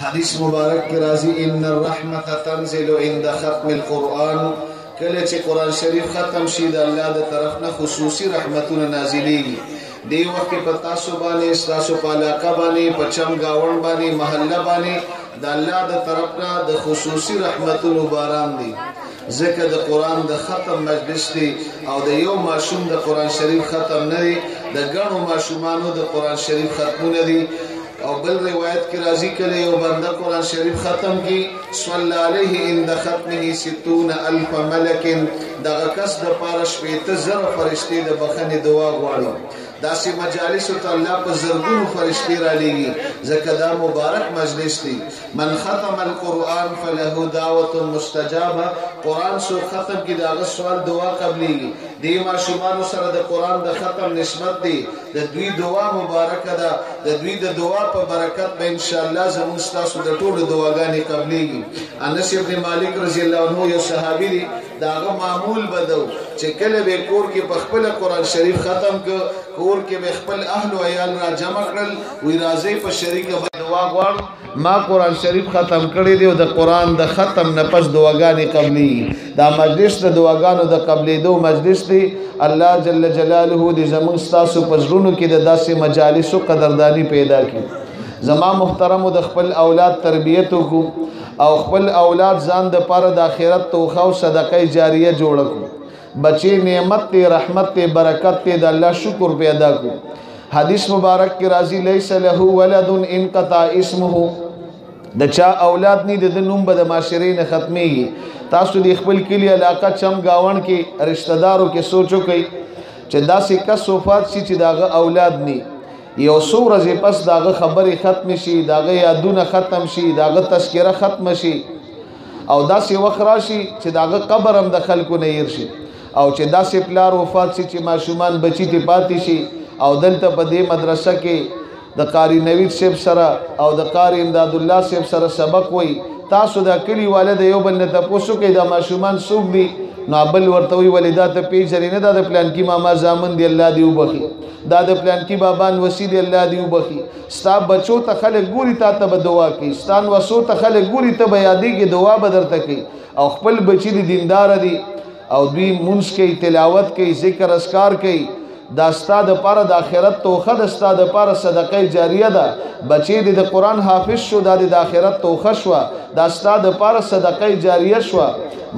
حدیث مبارک کی راضی ان الرحمت تنزل عند ختم القرآن کله چې قرآن شریف ختم شي د الله د طرف نه خصوصي رحمتونه نازلېږي دی وخت په تاسو باندې تاسو په علاقه باندې په چم گاون باندې محله باندې د الله د طرف نه د خصوصي رحمتونو باران دی ذکر د قرآن د ختم مجلس دی او د یو ماشوم د قرآن شریف ختم نه دی د ګڼو ماشومانو د قرآن شریف ختمونه دی او بل روایت کی راضی کله یو بنده قرآن شریف ختم کی صلی علیه عند ختمه 60,000 ملک دغه کس د پاره شپېته زره فرشتي د بخنې دعا غواړي داسې مجالس ته الله په زرګونو فرشتي را لېږي ځکه دا مبارک مجلس دی من ختم القرآن فله دعوة مستجابه قرآن سو ختم کی داغه سوال دعا قبلېږي دی ماشومانو سره د قرآن د ختم نسبت دی د دوی دعا مبارکه ده د دوی د دعا په برکت به ان شاء الله زموږ تاسو د ټولو دعاګانې قبلېږي انس ابن مالک رضی الله عنه یو صحابي دی داغه معمول بدو چې کله به کور کې په خپل قرآن شریف ختم کور کې به خپل اهل او عیال را جمع کړل وی راځي په شریکه دعا غواړم ما قرآن شریف ختم کړی دی او د قرآن د ختم نه پس دعاګانې قبلي دا مجلس د دعاګانو د قبلېدو مجلس دی الله جل جلاله دې زموږ تاسو په زړونو کې د داسې مجالسو قدردانی پیدا کړي زما محترمو د خپل اولاد تربیت وکړو او خپل اولاد ځان د پاره د آخرت توخه او صدقه جاریه جوړ کړو بچی نعمت ته رحمت ته برکت ته د الله شکر پیدا کو حدیث مبارک کی راضی لیس له ولد انقطع اسمه د چا اولاد نی د نوم به د معاشرې نه ختمي تاسو د خپل کلی علاقه چم گاون کې رشتہ دارو کې سوچو کوي چې داسې کس وفات شي چې داغه اولاد نی یو څو ورځې پس داغه خبرې ختم شي داغه یادونه ختم شي داغه تذکره ختم شي او داسې وخت راشي چې داغه قبر هم د خلکو نه ير شي او چې داسې پلار وفات شي چې ماشومان بچی ته پاتې شي او دلته په دې مدرسه کې د قاری نوید صاحب سره او د قاری امداد الله صاحب سره سبق وای تاسو د کلی والد یو بل نه تاسو کې د ماشومان سوق دي نو بل ورته وی ولادت پیژنې نه د پلان کې ماما زامن دی الله دی وبخي دا د پلان کې بابان وسی دی الله دی وبخي ستا بچو ته خلک ګوري ته به دعا کوي ستان وسو ته خلک ګوري ته به یادې کې دعا بدرته کوي او خپل بچی دی دیندار دي او دوی منځ کې تلاوت کوي ذکر اذکار کوي دا استاد پاره د آخرت توخه د استاد پاره صدقه جاریه ده بچی د قرآن حافظ شو د آخرت توخه شو دا استاد پاره صدقه جاریه شو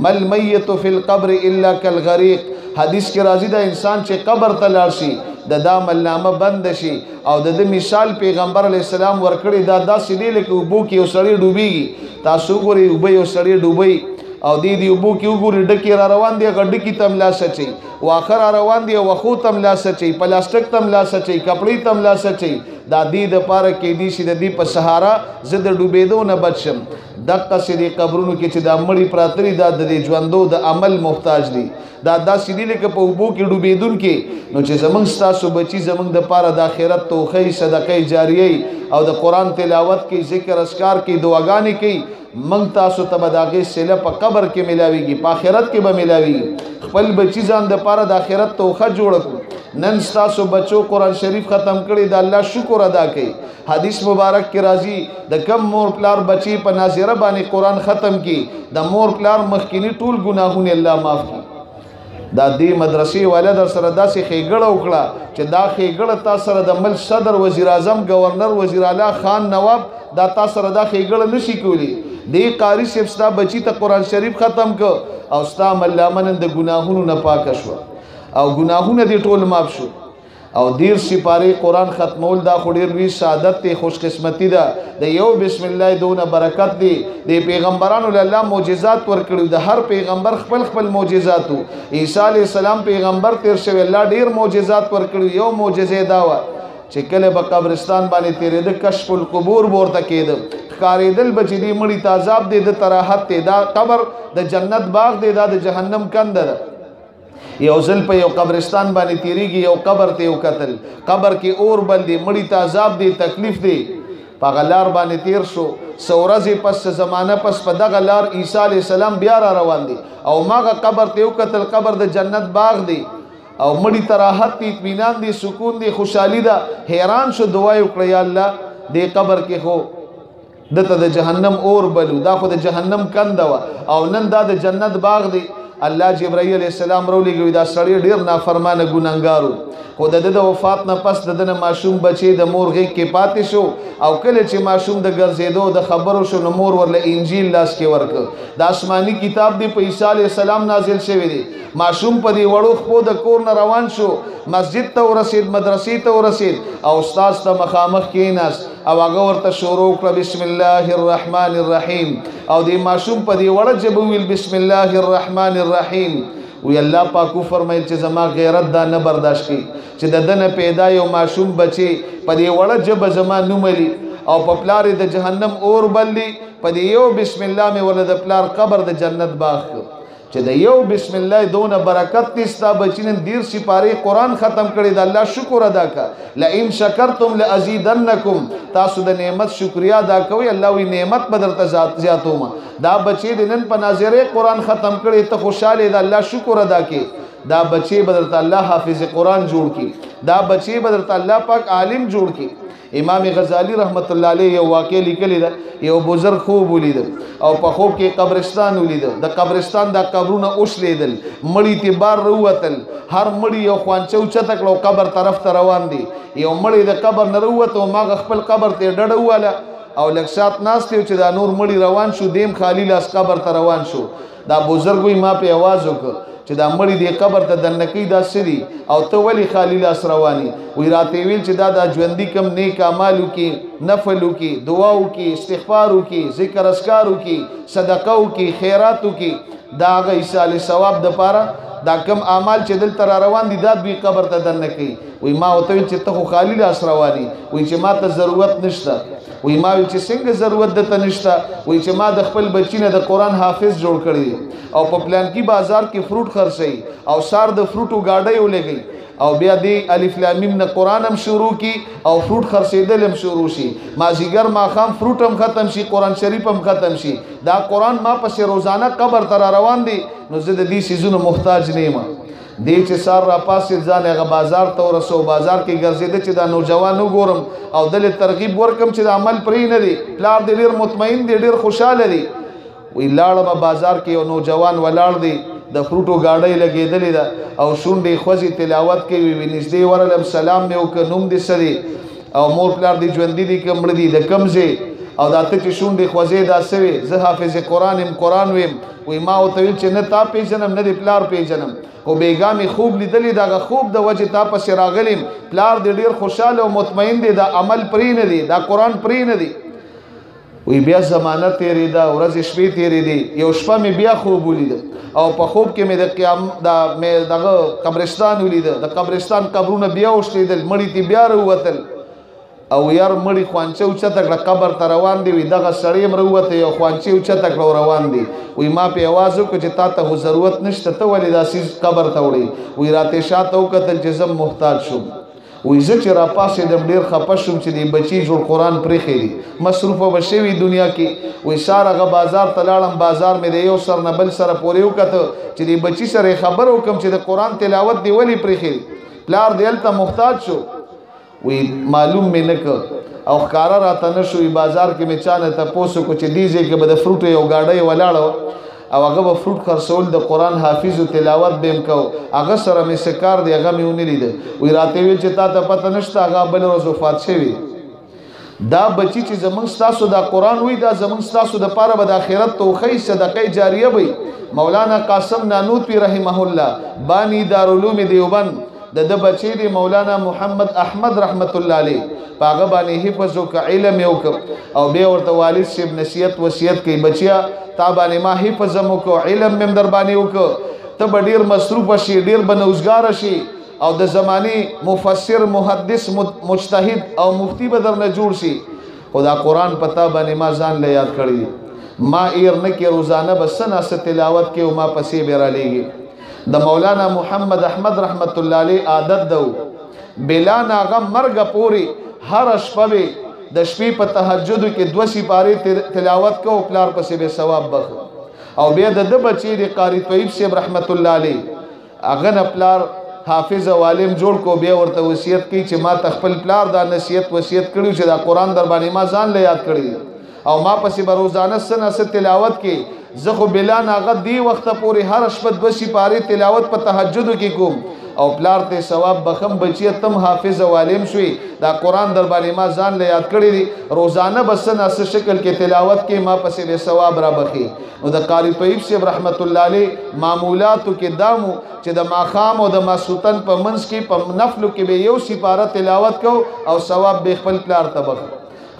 مل میت فی القبر الا کالغریق حدیث کې راځي دا انسان چې قبر ته لاړ شي د دامل نامه بند شي او د مثال پیغمبر علی السلام ورکړي دا داسې دی لکه وبو کې یو سړی ډوبېږي تاسو ګورئ وبو یو سړی ډوبېږي او دی وبو کې وګوري ډکی را روان دی غډ کی تم لا سچي واخر روان دی وخو تم لا سچي پلاستیک تم لا سچي کپڑے تم لا سچي دا دی د پاره کې دی چې د دی په سهارا زد ډوبېدو نه بچم دغه سړي قبرونو کې چې د مړی پراتري د ژوندو د عمل محتاج دي دا سړي لکه په وبو کې ډوبېدون کې نو چې زمنګ تاسو بچي زمنګ د پاره د آخرت توخی صدقه جاریه او د قران تلاوت کې ذکر اذکار کې دعاګانې کې منګ تاسو ته بداغه سله په قبر کې ملاويږي په آخرت کې به ملاويږي خپل بچی ځان د پاره د آخرت توخه جوړ کړو نن تاسو بچو قران شریف ختم کړي د الله شکر ادا کړئ حدیث مبارک کې راځي د کم مور پلار بچی په ناظره باندې قران ختم کړي د مور پلار مخکینی ټول ګناهونه الله معاف کړي دا دې مدرسې والد سره داسې خېګړه وکړه چې دا خېګړه تاسو سره د ملک صدر وزیر اعظم گورنر وزیر اعلی خان نواب دا تاسو سره دا خېګړه نشي کولی دی قاری صاحب ستا بچی ته قرآن شریف ختم کو او ستا ملامن د ګناهونو نه پاک شو او ګناهونه دې ټول معاف شو او دیر سپاره قرآن ختمول دا خډیر وی سعادت ته خوش قسمتی ده د یو بسم الله دونه برکت دی د پیغمبرانو الله معجزات ورکړي د هر پیغمبر خپل معجزاتو عیسی علی السلام پیغمبر تیر شوی الله ډیر معجزات ورکړي یو معجزه دا و چې کله په قبرستان باندې تیرې د کشف القبور ورته کېده کاریدل بچی مړی تعذاب دی د تراحت دی دا قبر د جنت باغ دی دا د جهنم کند ده یو ځل په یو قبرستان باندې تیریږي یو قبر ته یو قتل قبر کې اور بل دی مړی تعذاب دی تکلیف دی په غلار باندې تیر شو سورزي پس زمانہ پس په دغه لار عیسی علی السلام بیا را روان دي او ماغه قبر ته یو قتل قبر د جنت باغ دی او مړی تراحت دی اطمینان دی سکون دی خوشحالی دا حیران شو دعا وکړه یا الله دې قبر کې هو دته د جهنم اور بلو دا خو د جهنم کنده وا او نن دا د جنت باغ دی الله جبرائیل علیہ السلام رولېږي دا سړی ډیر نافرمانه ګناهګارو خو د وفات نه پس د ماشوم بچي د مور غېږ کې پاتې شو او کله چې ماشوم د ګرځېدو د خبرو شو نو مور ورله انجیل لاس کې ورکړ د آسماني کتاب دی په عیسی علیہ السلام نازل شوی دی ماشوم په دې وړو خپو د کور نه روان شو مسجد ته ورسید مدرسې ته ورسید او استاد ته مخامخ کېناست او هغه ورته شروع کړه بسم الله الرحمن الرحیم او دې ماشوم په دې وړه ژبه ویل بسم الله الرحمن الرحیم وی الله پاکو فرمایل چې زما غیرت دا نه برداشت کی چې د دنه پیدا یو ماشوم بچي په دې وړه ژبه زما نوملی او په پلار د جهنم اور بللی په دې یو بسم الله مې ولې د پلار قبر د جنت باغ چې د یو بسم الله دونه برکت نستا بچینن دیر سپاره قران ختم کړي د الله شکر ادا کا لئن شکرتم لازیدنکم تاسو د نعمت شکریا ادا کوئ الله وی نعمت بدرته زیاتوما دا بچی د نن په ناظره قران ختم کړي ته خوشاله د الله شکر ادا کې دا بچی بدرته الله حافظ قران جوړ کی دا بچی بدرته الله پاک عالم جوړ کی امام غزالی رحمت الله علیه یو واقع لیکلی دا یو بزرگ خوب ولید او په خوب کې قبرستان ولید د قبرستان د قبرونه اوس لیدل مړی تی بار وروتل هر مړی یو خوانچو چتکلو قبر طرف ته روان دي یو مړی د قبر نه وروته ما خپل قبر ته ډډ واله او لکشات ناس ته چې دا نور مړی روان شو دیم خالی لاس قبر ته روان شو دا بزرګوي ما په आवाज وکړ چې دا مړی دی قبر ته دنکی دا سری او ته ولی خالی لاس رواني وی راته ویل چې دا د ژوندۍ کم نیک اعمالو کې نفلو کې دعاو کې استغفارو کې ذکر اسکارو کې صدقو کې خیراتو کې دا غي عیسی ثواب د پاره دا کم اعمال چې دل تر روان دي دا دوی قبر ته دنکی وی ما وته چې ته خالی لاس رواني وی چې ما ته ضرورت نشته وی ما وی چې څنګه ضرورت ده نشته وی چې ما د خپل بچینه د قران حافظ جوړ کړی او په پلان کې بازار کې فروټ خرڅي او سار د فروټو گاډي ولګي او بیا دی الف لام میم نه قران هم شروع کی او فروټ خرڅیدل هم شروع شي مازیګر ما خام فروټ هم ختم شي قران شریف هم ختم شي دا قران ما پس روزانه قبر تر روان دي نو زه د دې سيزونو محتاج نه یم دی چې سار را پاسې ځان هغه بازار ته ورسو بازار کې ګرځیدل چې دا نوجوان وګورم او دل ترغیب ورکم چې د عمل پرې نه دی پلار دې ډیر مطمئن دی ډیر خوشاله دی وی لاړم بازار کې یو نوجوان ولاړ دی د فروټو گاډي لګېدلې ده او شونډې خوځي تلاوت کوي وی نږدې ورلم سلام مې وکړ نوم دې سړي او مور پلار دې ژوندۍ دي کمړ دي د کمزه او دا ته چې شونډې خوځي دا سوي زه حافظ قران ویم وی ما او ته چې نه تا پیژنم نه دې پلار پیژنم او بیګامي خوب لیدلې دا خوب د وجه تا پس راغلم پلار دې ډیر خوشاله او مطمئن دي دا عمل پرې نه دي دا قران پرې نه دي وی بیا زمانه تیرې دا ورځ شپې تیرې دي یو شپه مې بیا خوب ولید او په خوب کې مې د قیام دا مې دغه قبرستان ولید د قبرستان قبرونه بیا وشتیدل مړی تی بیا وروتل او یار مړی خوانچو چتکړه قبر ته روان دی وی دغه سړی مروته یو خوانچو چتکړه روان دی وی ما په आवाज وکړ چې تا ته ضرورت نشته ته ولې داسې قبر ته وړي وی راته شاته وکتل چې زم محتاج شوم وی زه چې را پاسې د ډیر خپه شوم چې دی بچی جوړ قران پرې خېری مصروفه بشوي دنیا کې وی سارغه بازار تلاړم بازار مې د یو سر نه بل سره پورې وکړه چې دی بچی سره خبر وکم چې د قران تلاوت دی ولی پرې خېری پلار دې ته محتاج شو وی معلوم مې نک او ښکارا راته نشوي بازار کې مې چانه ته پوسو کو چې دیږي کې به د فروټ یو گاډي ولاړو او هغه به فروټ خرڅول د قران حافظ او تلاوت بهم کو هغه سره مې سکار دی هغه مې ونیلید وی راته ویل چې تا ته پته نشته هغه بل ورځ وفات شوی دا بچی چې زمونږ ستاسو دا قران وی دا زمونږ ستاسو د پاره به د آخرت توخی صدقه جاریه وي مولانا قاسم نانوتوی رحمه الله بانی دارالعلوم دیوبند د بچی دی مولانا محمد احمد رحمت الله علیه پاغه باندې حفظ او علم یو او به ورته والد صاحب نصیحت وصیت کوي بچیا تا باندې ما حفظ مو کو علم مم در باندې وک ته ډیر مصروف شي ډیر بنوزګار شي او د زمانی مفسر محدث مجتهد او مفتی بدر نه جوړ شي خدا قران پتا باندې ما ځان له یاد کړی ما ایر نه کې روزانه بسنه ست تلاوت کې او ما پسې بیره لېږي د مولانا محمد احمد رحمت الله علیه عادت دو بلا ناغه مرګ پوری هر شپه د شپې په تهجد کې 2 سپاره تلاوت کو پلار پسې به ثواب بخ او بیا د بچی د قاری طیب صاحب رحمت الله علیه اغه نه پلار حافظ او عالم جوړ کو بیا ورته وصیت کوي چې ما تخپل پلار دا نصیحت وصیت کړو چې دا قران در باندې ما ځان له یاد کړی او ما پسې به روزانه څه نه څه تلاوت کې زه خو بلا ناغه دی وخته پورې هر شپه 2 سپارې تلاوت په تهجد کې کوم او پلار ته ثواب بخم بچی تم حافظ او عالم شوي دا قران در باندې ما ځان له یاد کړی دي روزانه بس نه څه شکل کې تلاوت کې ما پسې به ثواب را بخي نو د قاری طیب صاحب رحمت الله علیه معمولاتو کې دامو چې د ماخام او د ماسوتن په منځ کې په نفلو کې به یو سپاره تلاوت کو او ثواب به خپل پلار ته بخ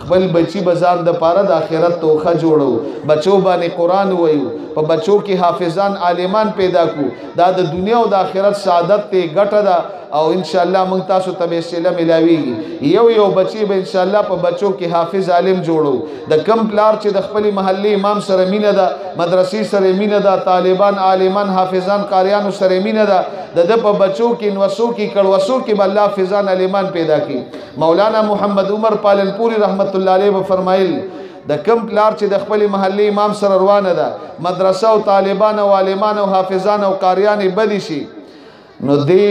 خپل بچی بزان د پاره د اخرت توخه جوړو بچو باندې قران وایو په بچو کې حافظان عالمان پیدا کو دا د دنیا او د آخرت سعادت ته ګټه ده او ان شاء الله موږ تاسو ته به سلام ملاويږي یو بچی به ان شاء الله په بچو کې حافظ عالم جوړو د کم پلار چې د خپل محلي امام سره مینه ده مدرسې سره مینه ده طالبان عالمان حافظان قاریان سره مینه ده د په بچو کې نوسو کې کړوسو کې بل حافظان عالمان پیدا کړي مولانا محمد عمر پالنپوری رحمت الله علیه فرمایل د کم پلار چې د خپل محلي امام سره روانه ده مدرسه او طالبان او عالمان او حافظان او قاریان بدی شي نو دی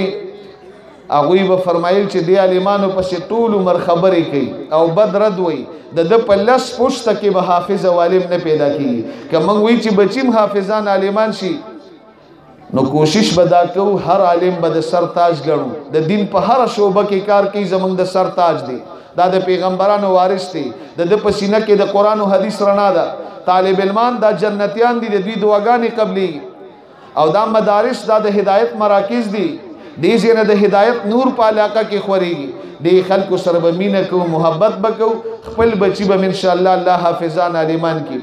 هغه به فرمایل چې دی عالمانو پسې ټول عمر خبرې کوي او بد رد وي د په لس پښته کې به حافظ او عالم نه پیدا کیږي که موږ وی چې بچیم حافظان عالمان شي نو کوشش بدا کو هر عالم به د سر تاج ګڼو د دین په هر شوبه کې کار کوي زمونږ د سر تاج دی دا د پیغمبرانو وارث دی د پسینه کې د قران او حدیث رڼا ده طالب علمان دا جنتیان دي د دوی دعاګانې قبلي او دا مدارس دا د هدایت مراکز دي دې زنه د هدایت نور په علاقه کې خوريږي دې خلکو سره به مینه کو محبت وکاو خپل بچي به ان شاء الله الله حافظان عالمان کی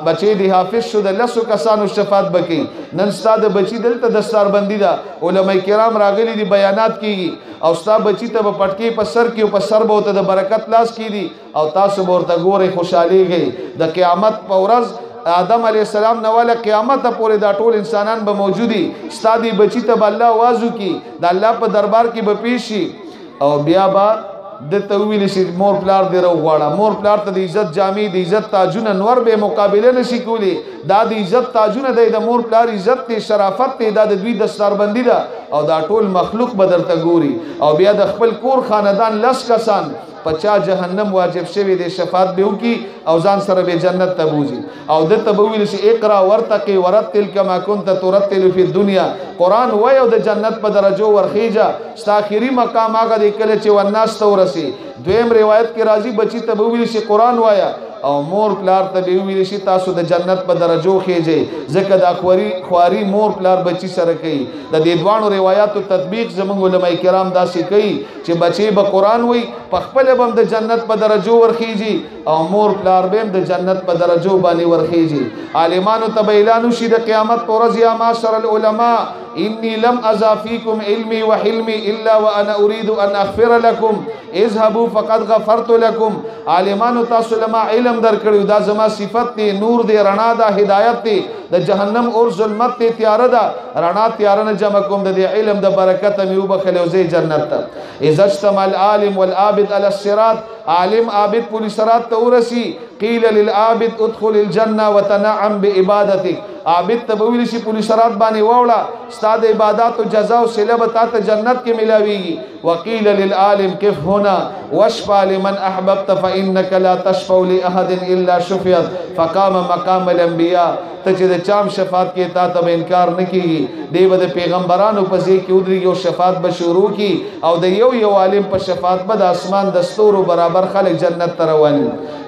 بچی دی حافظ شو د لسو کسانو شفاعت بکی نن ستا د بچی دلته دستار بندی دا علماء کرام راغلی دی بیانات کیږي او ستا بچی ته په پټکی په سر کې او په سر به ته د برکت لاس کی دی او تاسو ورته ګوره خوشحالي گئی د قیامت په ورځ آدم علیہ السلام نواله قیامت پورې دا ټول انسانان به موجودي ستا دی بچی ته الله وازو کی د الله په دربار کې به پیشي او بیا با د تویل شي مور پلار دی رو غواړه مور پلار ته د عزت جامع د عزت تاجونه نور به مقابله نشي کولی دا د عزت تاجونه د مور پلار عزت ته شرافت ته د دوی دستاربندی ده او دا ټول مخلوق بدرته ګوري او بیا د خپل کور خاندان لس کسان 50 جهنم واجب شوی د شفاعت به وکي او ځان سره به جنت ته بوزي او د تبویل شي اقرا ورتقي ورتل كما كنت ترتل في الدنيا قران وای او د جنت په درجو ورخیجه ستا اخري مقام هغه د کله چې وناس ته ورسي دویم روایت کې راځي بچی تبویل شي قران وایا او مور پلار ته به ویل شي تاسو د جنت په درجو خېږئ ځکه د خواري مور پلار بچی سره کوي د دې دوانو روایتو تطبیق زموږ علماء کرام داسې کوي چې بچي به قران وای په خپل بم د جنت په درجو ورخېږي او مور پلار به د جنت په درجو باندې ورخېږي عالمانو ته اعلان شي د قیامت پر ورځ یا معاشر العلماء اني لم اضافيكم علمي وحلمي الا وانا اريد ان اغفر لكم اذهبوا فقد غفرت لكم عالمانو تاسو لما علم در کړو دا زما صفت دی نور دی رڼا دا هدایت دی د جهنم اور ظلمت دی تیار دا رڼا تیار نه جمع کوم د علم د برکت میو بخلو زی جنت ته اذا اجتمع العالم والعابد على الصراط عالم عابد پولیس صراط ته ورسی قیل للعابد ادخل الجنه وتنعم بعبادتك عابد تبویل شي پولیس صراط باندې ووړه استاد عبادت او جزاء او صلب ته جنت کې ملاويږي وقيل للعالم كيف هنا واشفع لمن احببت فانك لا تشفع لاحد الا شفيت فقام مقام الانبياء ته چې د چام شفاعت کې تا ته انکار نکېږي دیو د پیغمبرانو په ځای کې ودرېږي او شفاعت به شروع کی او د یو عالم په شفاعت به د اسمان د ستورو برابر خلک جنت ته رواني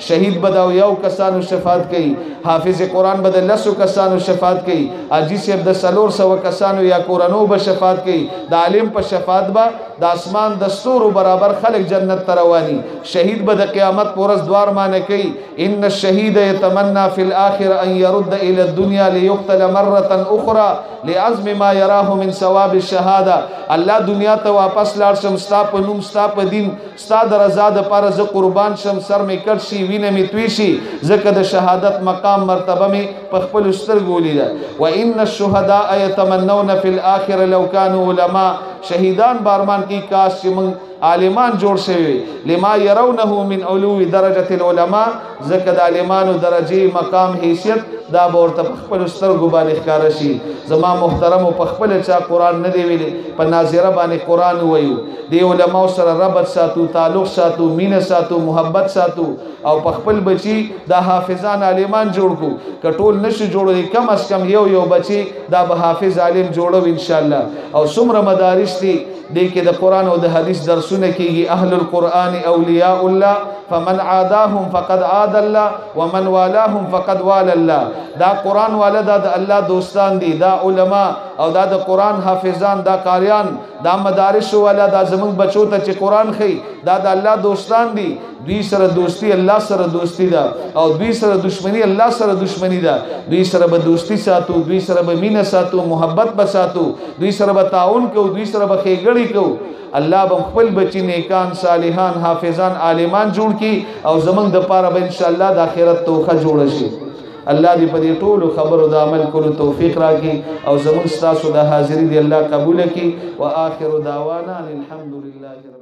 شهید به د یو کسانو شفاعت کوي حافظ قران به د لسو کسانو شفاعت کوي اجي صاحب د 400 کسانو یا قرانو به شفاعت کوي د عالم په شفاعت به د اسمان د ستورو برابر خلک جنت ته رواني شهید به د قیامت پورس دوار معنی کوي ان الشهید يتمنى في الاخر ان يرد الى الدنيا ليقتل مرة اخرى لعزم ما يراه من ثواب الشهاده الله دنیا ته واپس لاړ شم ستا په نوم ستا په دین ستا د رضا د پر ز قربان شم سر می کټ شي وینه می توي شي ځکه د شهادت مقام مرتبه می په خپل سترګو لیدل وان الشهداء يتمنون في الاخره لو كانوا علماء شهیدان بارمان کی کاش چې من عالمان جوړ شوی لما يرونه من علو درجه العلماء زکه د عالمانو درجه مقام حیثیت دا ورته خپل سترګو باندې ښکار شي زما محترم په خپل چا قران نه دی ویلي په ناظره باندې قران وایو دی علماء سره ربط ساتو تعلق ساتو مینه ساتو محبت ساتو او په خپل بچي د حافظان عالمان جوړ کو کټول نشي جوړوي کم از کم یو بچي دا به حافظ عالم جوړو ان شاء الله او څومره مدارس دي د کې د قران او د حدیث درسونه کیږي اهل القرآن اولیاء الله فمن عاداهم فقد عاد الله ومن والاهم فقد والى الله دا قران والا دا د الله دوستان دي دا علما او دا د قران حافظان دا قاریان دا مدارس والا دا زمون بچو ته چې قران خي دا د الله دوستان دي دوی سره دوستی الله سره دوستی دا او دوی سره دشمنی الله سره دشمنی دا دوی سره به دوستی ساتو دوی سره به مینه ساتو محبت به ساتو دوی سره به تعاون کو دوی سره به خېګړی کو الله به خپل بچی نیکان صالحان حافظان عالمان جوړ کی او زمنګ د پاره به ان شاء الله د اخرت توخه جوړ شي الله دې په دې ټولو خبرو د عمل کولو توفیق راکړي او زموږ ستاسو د حاضری دی الله قبول کړي واخر دعوانا الحمدلله